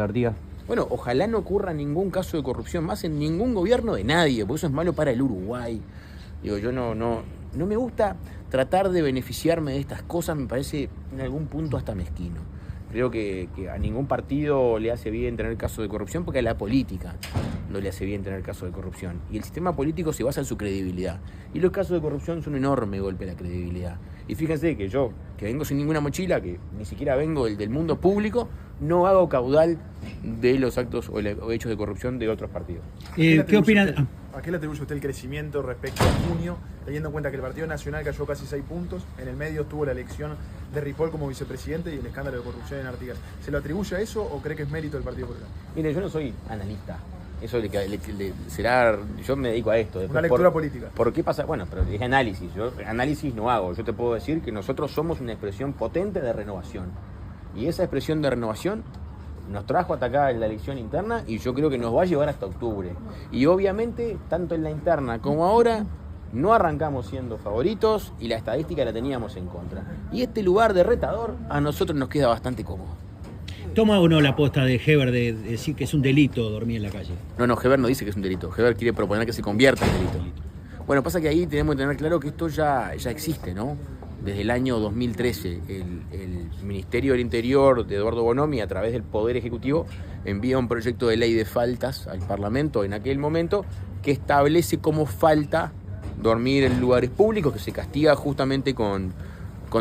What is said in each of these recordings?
Artigas? Bueno, ojalá no ocurra ningún caso de corrupción más en ningún gobierno de nadie, porque eso es malo para el Uruguay. Digo, yo no me gusta tratar de beneficiarme de estas cosas, me parece en algún punto hasta mezquino. Creo que a ningún partido le hace bien tener casos de corrupción, porque a la política no le hace bien tener casos de corrupción. Y el sistema político se basa en su credibilidad. Y los casos de corrupción son un enorme golpe a la credibilidad. Y fíjense que yo, que vengo sin ninguna mochila, que ni siquiera vengo del mundo público, no hago caudal de los actos o hechos de corrupción de otros partidos. ¿Qué opinan? ¿A qué le atribuye usted el crecimiento respecto a junio, teniendo en cuenta que el Partido Nacional cayó casi 6 puntos, en el medio estuvo la elección de Ripoll como vicepresidente y el escándalo de corrupción en Artigas? ¿Se lo atribuye a eso o cree que es mérito del Partido Popular? Mire, yo no soy analista. Eso será, yo me dedico a esto. Una lectura política. ¿Por qué pasa? Bueno, pero es análisis. Yo análisis no hago. Yo te puedo decir que nosotros somos una expresión potente de renovación. Y esa expresión de renovación nos trajo hasta acá en la elección interna y yo creo que nos va a llevar hasta octubre. Y obviamente, tanto en la interna como ahora, no arrancamos siendo favoritos y la estadística la teníamos en contra. Y este lugar de retador a nosotros nos queda bastante cómodo. ¿Toma o no la aposta de Heber de decir que es un delito dormir en la calle? No, Heber no dice que es un delito. Heber quiere proponer que se convierta en delito. Bueno, pasa que ahí tenemos que tener claro que esto ya existe, ¿no? Desde el año 2013, el Ministerio del Interior de Eduardo Bonomi, a través del Poder Ejecutivo, envía un proyecto de ley de faltas al Parlamento en aquel momento que establece como falta dormir en lugares públicos, que se castiga justamente con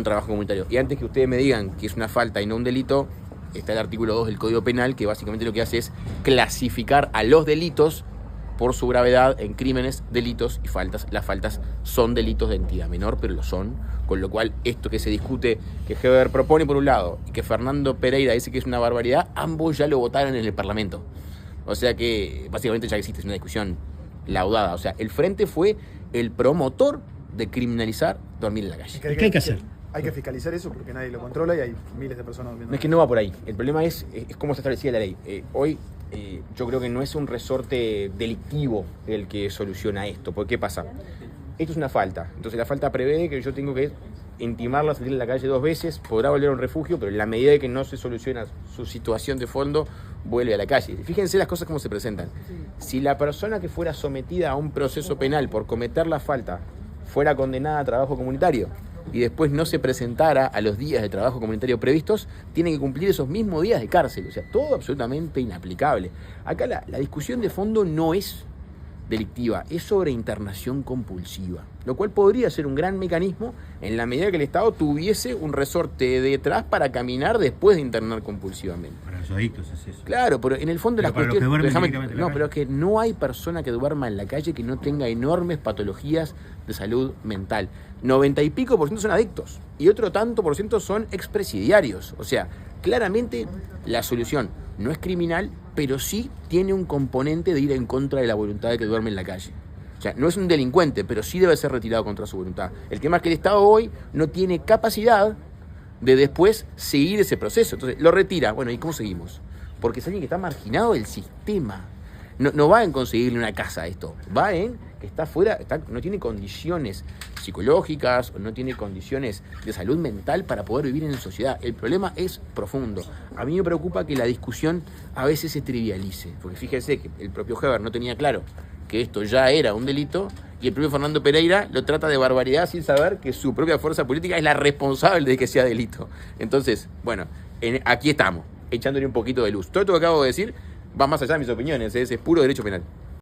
trabajo comunitario. Y antes que ustedes me digan que es una falta y no un delito, está el artículo 2 del Código Penal, que básicamente lo que hace es clasificar a los delitos por su gravedad en crímenes, delitos y faltas. Las faltas son delitos de entidad menor, pero lo son, con lo cual esto que se discute, que Heber propone por un lado y que Fernando Pereira dice que es una barbaridad, ambos ya lo votaron en el Parlamento. O sea que básicamente ya existe una discusión laudada. O sea, el Frente fue el promotor de criminalizar dormir en la calle. ¿Qué hay que hacer? Hay que fiscalizar eso porque nadie lo controla y hay miles de personas durmiendo. No es que no va por ahí. El problema es cómo está establecida la ley. Hoy yo creo que no es un resorte delictivo el que soluciona esto. Porque ¿qué pasa? Esto es una falta. Entonces la falta prevé que yo tengo que intimarla a salir a la calle 2 veces, podrá volver a un refugio, pero en la medida de que no se soluciona su situación de fondo, vuelve a la calle. Fíjense las cosas cómo se presentan. Si la persona que fuera sometida a un proceso penal por cometer la falta fuera condenada a trabajo comunitario y después no se presentara a los días de trabajo comunitario previstos, tiene que cumplir esos mismos días de cárcel. O sea, todo absolutamente inaplicable. Acá la discusión de fondo no es delictiva, es sobre internación compulsiva, lo cual podría ser un gran mecanismo en la medida que el Estado tuviese un resorte detrás para caminar después de internar compulsivamente. Para los adictos es eso. Claro, pero en el fondo pero las cuestiones... No, pero es que no hay persona que duerma en la calle que no tenga enormes patologías de salud mental. 90 y pico % son adictos y otro tanto por ciento son expresidiarios. O sea, claramente la solución no es criminal, pero sí tiene un componente de ir en contra de la voluntad de que duerme en la calle. O sea, no es un delincuente, pero sí debe ser retirado contra su voluntad. El tema es que el Estado hoy no tiene capacidad de después seguir ese proceso. Entonces, lo retira. Bueno, ¿y cómo seguimos? Porque es alguien que está marginado del sistema. No va en conseguirle una casa a esto. Va en que está fuera, no tiene condiciones psicológicas, o no tiene condiciones de salud mental para poder vivir en sociedad. El problema es profundo. A mí me preocupa que la discusión a veces se trivialice. Porque fíjense que el propio Heber no tenía claro que esto ya era un delito, y el propio Fernando Pereira lo trata de barbaridad sin saber que su propia fuerza política es la responsable de que sea delito. Entonces, bueno, aquí estamos, echándole un poquito de luz. Todo esto que acabo de decir va más allá de mis opiniones, es puro derecho penal.